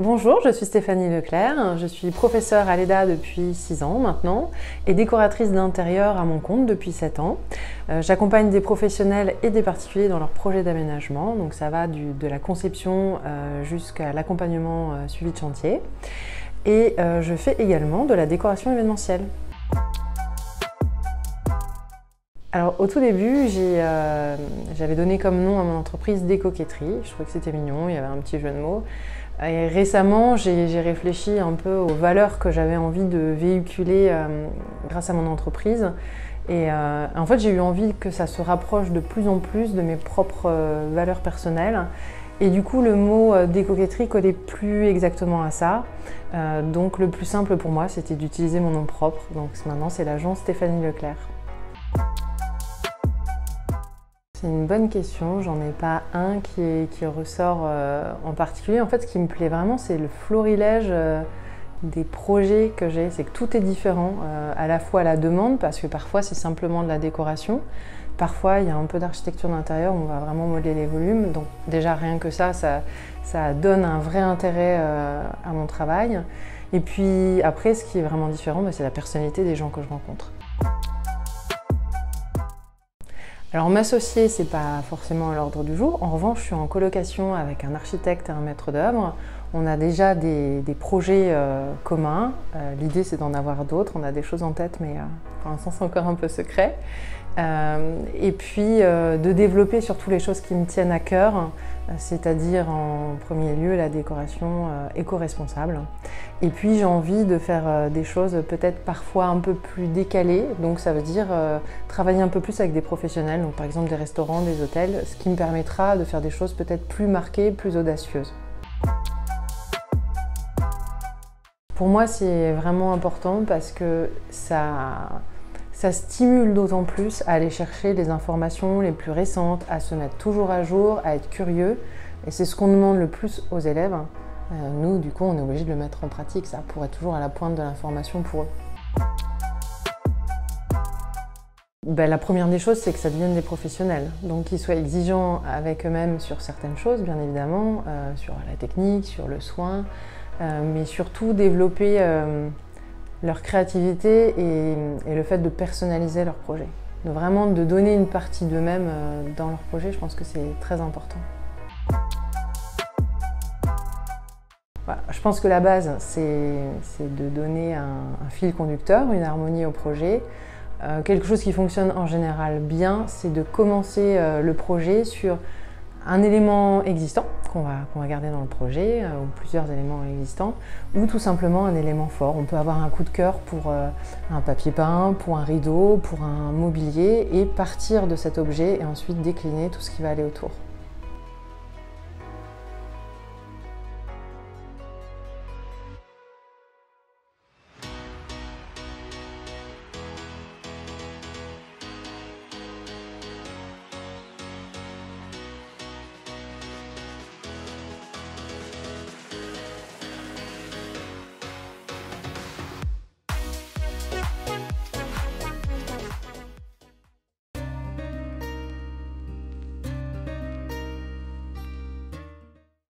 Bonjour, je suis Stéphanie Leclerc, je suis professeure à l'EDA depuis 6 ans maintenant et décoratrice d'intérieur à mon compte depuis 7 ans. J'accompagne des professionnels et des particuliers dans leurs projets d'aménagement, donc ça va de la conception jusqu'à l'accompagnement suivi de chantier. Et je fais également de la décoration événementielle. Alors au tout début, j'avais donné comme nom à mon entreprise Décoquetterie. Je trouvais que c'était mignon, il y avait un petit jeu de mots. Et récemment, j'ai réfléchi un peu aux valeurs que j'avais envie de véhiculer grâce à mon entreprise. Et en fait, j'ai eu envie que ça se rapproche de plus en plus de mes propres valeurs personnelles. Et du coup, le mot décoquetterie collait plus exactement à ça. Donc le plus simple pour moi, c'était d'utiliser mon nom propre. Donc maintenant, c'est l'agence Stéphanie Leclerc. C'est une bonne question, j'en ai pas un qui ressort en particulier. En fait, ce qui me plaît vraiment, c'est le florilège des projets que j'ai. C'est que tout est différent, à la fois à la demande, parce que parfois c'est simplement de la décoration. Parfois, il y a un peu d'architecture d'intérieur, on va vraiment modeler les volumes. Donc déjà, rien que ça donne un vrai intérêt à mon travail. Et puis après, ce qui est vraiment différent, c'est la personnalité des gens que je rencontre. Alors m'associer, c'est pas forcément à l'ordre du jour. En revanche, je suis en colocation avec un architecte et un maître d'œuvre. On a déjà des projets communs. L'idée, c'est d'en avoir d'autres. On a des choses en tête, mais pour l'instant, c'est encore un peu secret. Et puis de développer surtout les choses qui me tiennent à cœur, c'est-à-dire en premier lieu la décoration éco-responsable. Et puis j'ai envie de faire des choses peut-être parfois un peu plus décalées, donc ça veut dire travailler un peu plus avec des professionnels, donc par exemple des restaurants, des hôtels, ce qui me permettra de faire des choses peut-être plus marquées, plus audacieuses. Pour moi, c'est vraiment important parce que ça stimule d'autant plus à aller chercher les informations les plus récentes, à se mettre toujours à jour, à être curieux. Et c'est ce qu'on demande le plus aux élèves. Nous, du coup, on est obligé de le mettre en pratique, ça, pour être toujours à la pointe de l'information pour eux. La première des choses, c'est que ça devienne des professionnels. Donc qu'ils soient exigeants avec eux-mêmes sur certaines choses, bien évidemment, sur la technique, sur le soin, mais surtout développer leur créativité et le fait de personnaliser leur projet. Vraiment de donner une partie d'eux-mêmes dans leur projet, je pense que c'est très important. Voilà, je pense que la base, c'est de donner un fil conducteur, une harmonie au projet. Quelque chose qui fonctionne en général bien, c'est de commencer le projet sur un élément existant qu'on va garder dans le projet, ou plusieurs éléments existants, ou tout simplement un élément fort. On peut avoir un coup de cœur pour un papier peint, pour un rideau, pour un mobilier, et partir de cet objet et ensuite décliner tout ce qui va aller autour.